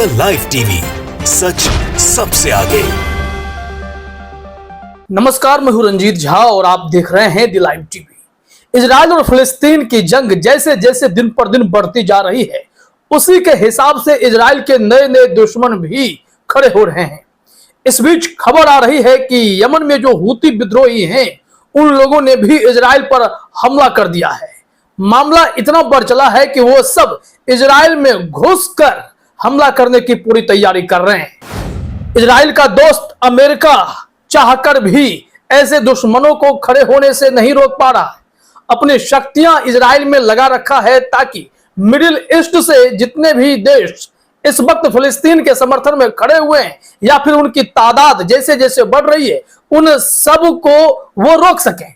The live TV, सच सबसे आगे। नमस्कार, मैं हूं रंजीत झा और आप देख रहे हैं द लाइव टीवी। इजराइल और फिलिस्तीन की जंग जैसे जैसे दिन पर दिन बढ़ती जा रही है, उसी के हिसाब से इजराइल के नए नए दुश्मन भी खड़े हो रहे हैं। इस बीच खबर आ रही है कि यमन में जो हूती विद्रोही हैं, उन लोगों ने भी इजराइल पर हमला कर दिया है। मामला इतना बढ़ चला है कि वो सब इजराइल में घुसकर हमला करने की पूरी तैयारी कर रहे हैं। इजराइल का दोस्त अमेरिका चाहकर भी ऐसे दुश्मनों को खड़े होने से नहीं रोक पा रहा। अपनी शक्तियां इजराइल में लगा रखा है ताकि मिडिल ईस्ट से जितने भी देश इस वक्त फिलिस्तीन के समर्थन में खड़े हुए हैं या फिर उनकी तादाद जैसे जैसे बढ़ रही है, उन सब को वो रोक सकें।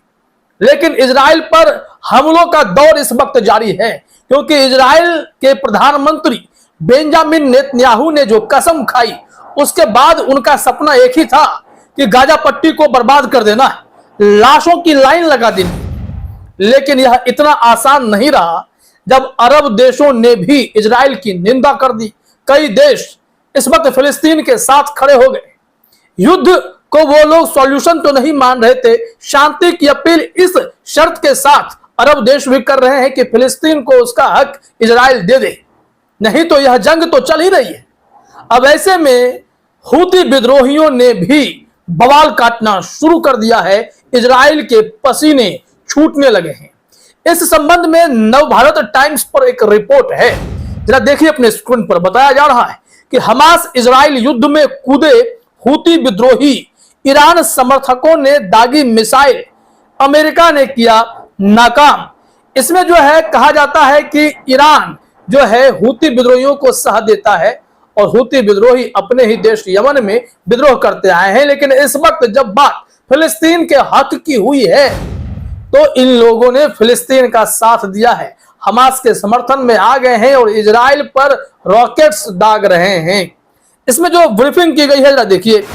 लेकिन इजराइल पर हमलों का दौर इस वक्त जारी है, क्योंकि इजराइल के प्रधानमंत्री बेंजामिन नेतन्याहू ने जो कसम खाई, उसके बाद उनका सपना एक ही था कि गाजा पट्टी को बर्बाद कर देना है, लाशों की लाइन लगा देनी। लेकिन यह इतना आसान नहीं रहा जब अरब देशों ने भी इजराइल की निंदा कर दी। कई देश इस वक्त फिलिस्तीन के साथ खड़े हो गए। युद्ध को वो लोग सॉल्यूशन तो नहीं मान रहे थे, शांति की अपील इस शर्त के साथ अरब देश भी कर रहे हैं कि फिलिस्तीन को उसका हक इजराइल दे दे, नहीं तो यह जंग तो चल ही रही है। अब ऐसे में हूती विद्रोहियों ने भी बवाल काटना शुरू कर दिया है। इजराइल के पसीने छूटने लगे हैं। इस संबंध में नवभारत टाइम्स पर एक रिपोर्ट है, जरा देखिए अपने स्क्रीन पर। बताया जा रहा है कि हमास इजराइल युद्ध में कूदे हूती विद्रोही, ईरान समर्थकों ने दागी मिसाइल, अमेरिका ने किया नाकाम। इसमें जो है कहा जाता है कि ईरान जो है हूती विद्रोहियों को साथ देता है और हूती विद्रोही अपने ही देश यमन में विद्रोह करते आए हैं। लेकिन इस वक्त जब बात फिलिस्तीन के हक की हुई है, तो इन लोगों ने फिलिस्तीन का साथ दिया है, हमास के समर्थन में आ गए हैं और इजराइल पर रॉकेट्स दाग रहे हैं। इसमें जो ब्रीफिंग की गई है, जरा देखिए।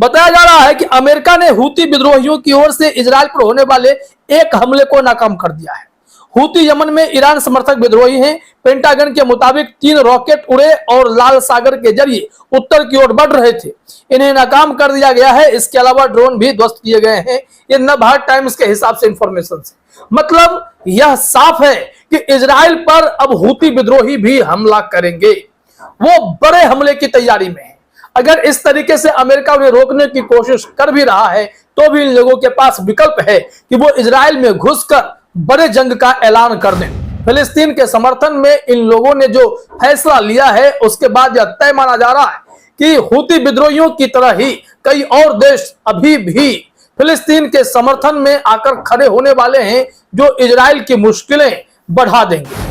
बताया जा रहा है कि अमेरिका ने हूती विद्रोहियों की ओर से इजराइल पर होने वाले एक हमले को नाकाम कर दिया है। हूती यमन में ईरान समर्थक विद्रोही हैं। पेंटागन के मुताबिक 3 रॉकेट उड़े और लाल सागर के जरिए उत्तर की ओर बढ़ रहे थे, इन्हें नाकाम कर दिया गया है। इसके अलावा ड्रोन भी ध्वस्त किए गए हैं। ये नवभारत टाइम्स के हिसाब से इंफॉर्मेशन से मतलब यह साफ है कि इजराइल पर अब हूती विद्रोही भी हमला करेंगे। वो बड़े हमले की तैयारी में है। अगर इस तरीके से अमेरिका उन्हें रोकने की कोशिश कर भी रहा है, तो भी इन लोगों के पास विकल्प है कि वो इजराइल में घुसकर बड़े जंग का ऐलान कर दें। फिलिस्तीन के समर्थन में इन लोगों ने जो फैसला लिया है, उसके बाद यह तय माना जा रहा है कि हूती विद्रोहियों की तरह ही कई और देश अभी भी फिलिस्तीन के समर्थन में आकर खड़े होने वाले हैं, जो इजराइल की मुश्किलें बढ़ा देंगे।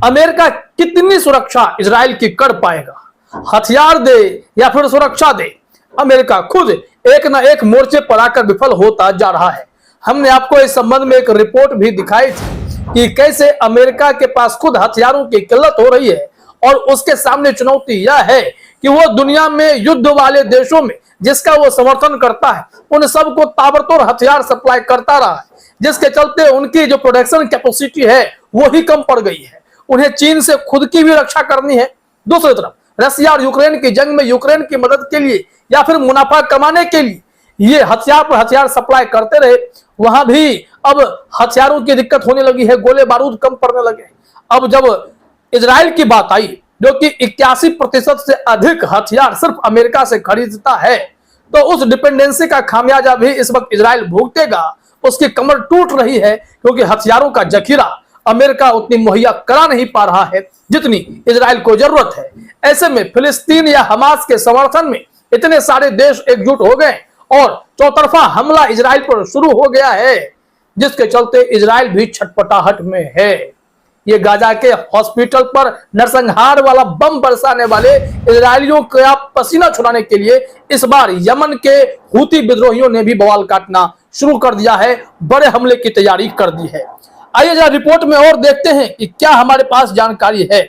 अमेरिका कितनी सुरक्षा इजराइल की कर पाएगा? हथियार दे या फिर सुरक्षा दे, अमेरिका खुद एक न एक मोर्चे पर आकर विफल होता जा रहा है। हमने आपको इस संबंध में एक रिपोर्ट भी दिखाई थी कि कैसे अमेरिका के पास खुद हथियारों की किल्लत हो रही है और उसके सामने चुनौती यह है कि वो दुनिया में युद्ध वाले देशों में जिसका वो समर्थन करता है, उन सबको ताबड़तोड़ हथियार सप्लाई करता रहा है, जिसके चलते उनकी जो प्रोडक्शन कैपेसिटी है वो ही कम पड़ गई है। उन्हें चीन से खुद की भी रक्षा करनी है। दूसरी तरफ रसिया और यूक्रेन की जंग में यूक्रेन की मदद के लिए या फिर मुनाफा कमाने के लिए ये हथियार पर हथियार सप्लाई करते रहे। वहां भी अब हथियारों की दिक्कत होने लगी है, गोले बारूद कम पड़ने लगे। अब जब इजराइल की बात आई, जो कि 81% से अधिक हथियार सिर्फ अमेरिका से खरीदता है, तो उस डिपेंडेंसी का खामियाजा भी इस वक्त इजराइल भुगतेगा। उसकी कमर टूट रही है, क्योंकि हथियारों का जखीरा अमेरिका उतनी मुहैया करा नहीं पा रहा है जितनी इजराइल को जरूरत है। ऐसे में फिलिस्तीन या हमास के समर्थन में इतने सारे देश एकजुट हो गए और चौतरफा हमला इजराइल पर शुरू हो गया है, जिसके चलते इजराइल भी छटपटाहट में है। ये गाजा के हॉस्पिटल पर नरसंहार वाला बम बरसाने वाले इजरायलियों का पसीना छुड़ाने के लिए इस बार यमन के हूती विद्रोहियों ने भी बवाल काटना शुरू कर दिया है, बड़े हमले की तैयारी कर दी है। आइए जरा रिपोर्ट में और देखते हैं कि क्या हमारे पास जानकारी है।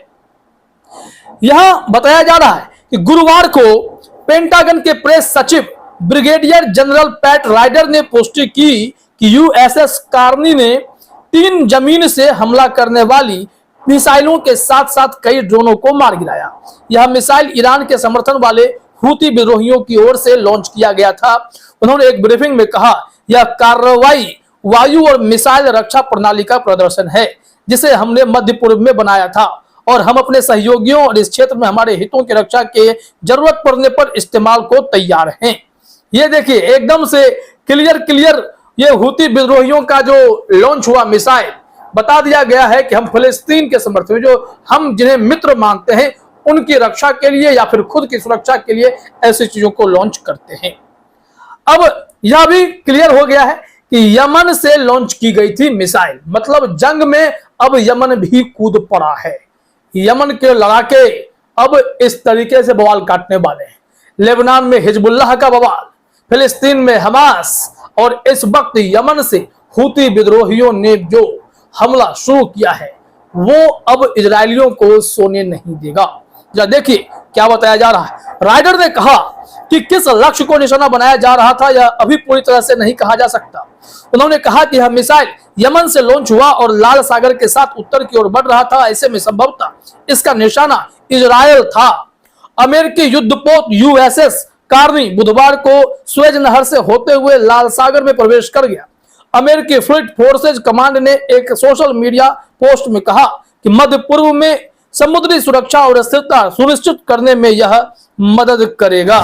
यहां बताया जा रहा है कि गुरुवार को पेंटागन के प्रेस सचिव ब्रिगेडियर जनरल पैट राइडर ने पुष्टि की कि यूएसएस कार्नी ने 3 जमीन से हमला करने वाली मिसाइलों के साथ साथ कई ड्रोनों को मार गिराया। यह मिसाइल ईरान के समर्थन वाले हूती विद्रोहियों की ओर से लॉन्च किया गया था। उन्होंने एक ब्रीफिंग में कहा, यह कार्रवाई वायु और मिसाइल रक्षा प्रणाली का प्रदर्शन है जिसे हमने मध्य पूर्व में बनाया था और हम अपने सहयोगियों और इस क्षेत्र में हमारे हितों की रक्षा के जरूरत पड़ने पर इस्तेमाल को तैयार हैं। ये देखिए एकदम से क्लियर ये हूती विद्रोहियों का जो लॉन्च हुआ मिसाइल, बता दिया गया है कि हम फिलिस्तीन के समर्थन में, जो हम जिन्हें मित्र मानते हैं, उनकी रक्षा के लिए या फिर खुद की सुरक्षा के लिए ऐसी चीजों को लॉन्च करते हैं। अब यह भी क्लियर हो गया है कि यमन से लॉन्च की गई थी मिसाइल, मतलब जंग में अब यमन भी कूद पड़ा है। यमन के लड़ाके अब इस तरीके से बवाल काटने वाले हैं। लेबनान में हिजबुल्लाह का बवाल, फिलिस्तीन में हमास, और इस वक्त यमन से हूती विद्रोहियों ने जो हमला शुरू किया है वो अब इजरायलियों को सोने नहीं देगा। जरा देखिए क्या बताया जा रहा है। राइडर ने कहा कि किस लक्ष्य को निशाना बनाया जा रहा था यह अभी पूरी तरह से नहीं कहा जा सकता। उन्होंने कहा कि यह मिसाइल यमन से लॉन्च हुआ और लाल सागर के साथ उत्तर की ओर बढ़ रहा था। ऐसे में संभवतः इसका निशाना इजरायल था। अमेरिकी युद्धपोत यूएसएस कार्नी बुधवार को स्वेज नहर से होते हुए लाल सागर में प्रवेश कर गया। अमेरिकी फ्लीट फोर्सेज कमांड ने एक सोशल मीडिया पोस्ट में कहा कि मध्य पूर्व में समुद्री सुरक्षा और स्थिरता सुनिश्चित करने में यह मदद करेगा।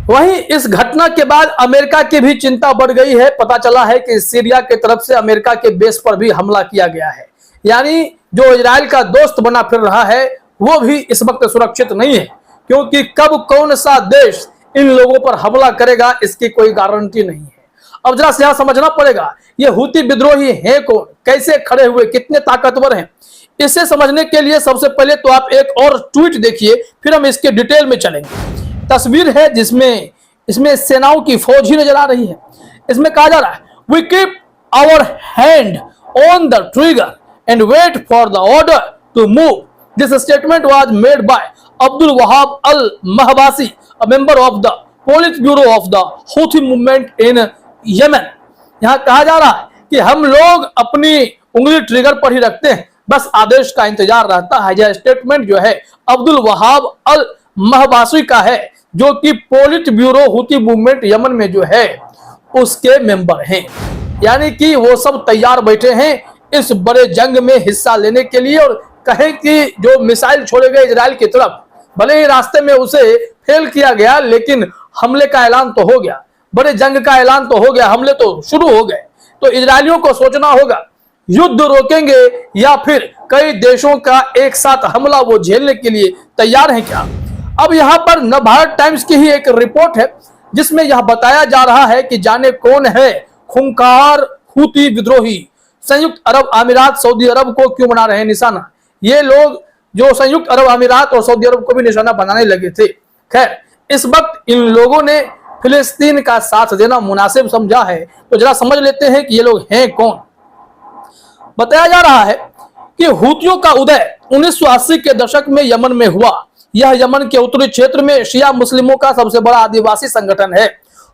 वहीं इस घटना के बाद अमेरिका की भी चिंता बढ़ गई है। पता चला है कि सीरिया की तरफ से अमेरिका के बेस पर भी हमला किया गया है। यानी जो इजराइल का दोस्त बना फिर रहा है वो भी इस वक्त सुरक्षित नहीं है, क्योंकि कब कौन सा देश इन लोगों पर हमला करेगा इसकी कोई गारंटी नहीं है। अब जरा से यहां समझना पड़ेगा ये हूती विद्रोही हैं कौन, कैसे खड़े हुए, कितने ताकतवर हैं। इसे समझने के लिए सबसे पहले तो आप एक और ट्वीट देखिए, फिर हम इसके डिटेल में चलेंगे। तस्वीर है जिसमें इसमें सेनाओं की फौज ही नजर आ रही है। इसमें कहा जा रहा है, we keep our hand on the trigger and wait for the order to move. This statement was made by Abdul Wahab al Mahbasi, a member of the Politburo of the Houthi movement in Yemen। यहां कहा जा रहा है कि हम लोग अपनी उंगली ट्रिगर पर ही रखते हैं, बस आदेश का इंतजार रहता है। यह स्टेटमेंट जो है अब्दुल वहाब अल महबासी का है, जो कि पोलिट ब्यूरो हूती मूवमेंट यमन में जो है उसके मेंबर हैं। यानी कि वो सब तैयार बैठे हैं इस बड़े जंग में हिस्सा लेने के लिए, और कहें कि जो मिसाइल छोड़े गए इजराइल की तरफ, भले ही रास्ते में उसे फेल किया गया लेकिन हमले का ऐलान तो हो गया, बड़े जंग का ऐलान तो हो गया, हमले तो शुरू हो गए। तो इजरायलियों को सोचना होगा युद्ध रोकेंगे या फिर कई देशों का एक साथ हमला वो झेलने के लिए तैयार हैं क्या। अब यहाँ पर नवभारत टाइम्स की ही एक रिपोर्ट है जिसमें यह बताया जा रहा है कि जाने कौन है खूंखार हूती विद्रोही। संयुक्त अरब अमीरात सऊदी अरब को क्यों बना रहे हैं निशाना। ये लोग जो संयुक्त अरब अमीरात और सऊदी अरब को भी निशाना बनाने लगे थे। खैर इस वक्त इन लोगों ने फिलिस्तीन का साथ देना मुनासिब समझा है। तो जरा समझ लेते हैं कि ये लोग हैं कौन। बताया जा रहा है कि हूतियों का उदय 1980 के दशक में यमन में हुआ। यह यमन के उत्तरी क्षेत्र में शिया मुस्लिमों का सबसे बड़ा आदिवासी संगठन है।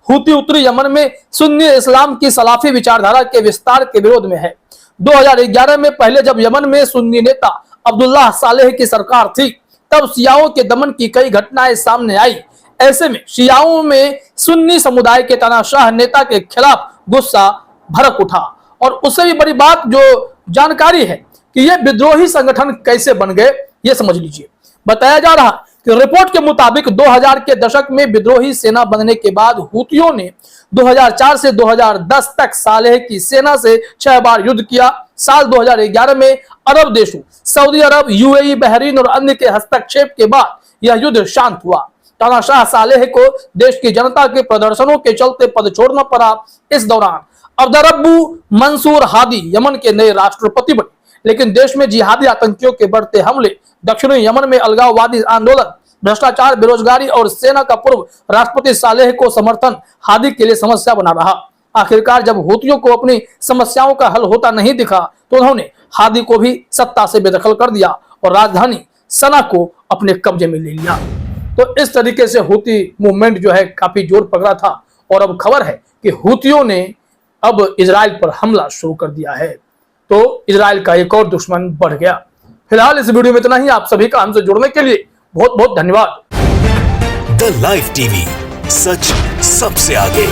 हूती उत्तरी यमन में सुन्नी इस्लाम की सलाफी विचारधारा के विस्तार के विरोध में है। 2011 में पहले जब यमन में सुन्नी नेता अब्दुल्लाह सालेह की सरकार थी तब शियाओं के दमन की कई घटनाएं सामने आई। ऐसे में शियाओं में सुन्नी समुदाय के तानाशाह नेता के खिलाफ गुस्सा भड़क उठा। और उससे भी बड़ी बात जो जानकारी है कि ये विद्रोही संगठन कैसे बन गए, ये समझ लीजिए। बताया जा रहा कि रिपोर्ट के मुताबिक 2000 के दशक में विद्रोही सेना बनने के बाद हूतियों ने 2004 से 2010 तक सालेह की सेना से 6 बार युद्ध किया। साल 2011 में अरब देशों सऊदी अरब, यूएई, बहरीन और अन्य के हस्तक्षेप के बाद यह युद्ध शांत हुआ। तानाशाह सालेह को देश की जनता के प्रदर्शनों के चलते पद छोड़ना पड़ा। इस दौरान अब्दुर्रब्बु मंसूर हादी यमन के नए राष्ट्रपति बने, लेकिन देश में जिहादी आतंकियों के बढ़ते हमले, दक्षिणी यमन में अलगाववादी आंदोलन, भ्रष्टाचार, बेरोजगारी और सेना का पूर्व राष्ट्रपति सालेह को समर्थन हादी के लिए समस्या बना रहा। आखिरकार जब हूतियों को अपनी समस्याओं का हल होता नहीं दिखा तो उन्होंने हादी को भी सत्ता से बेदखल कर दिया और राजधानी सना को अपने कब्जे में ले लिया। तो इस तरीके से हूती मूवमेंट जो है काफी जोर पकड़ा था और अब खबर है कि हूतियों ने अब इजराइल पर हमला शुरू कर दिया है। तो इजराइल का एक और दुश्मन बढ़ गया। फिलहाल इस वीडियो में इतना ही। आप सभी का हमसे जुड़ने के लिए बहुत बहुत धन्यवाद। द लाइव टीवी, सच सबसे आगे।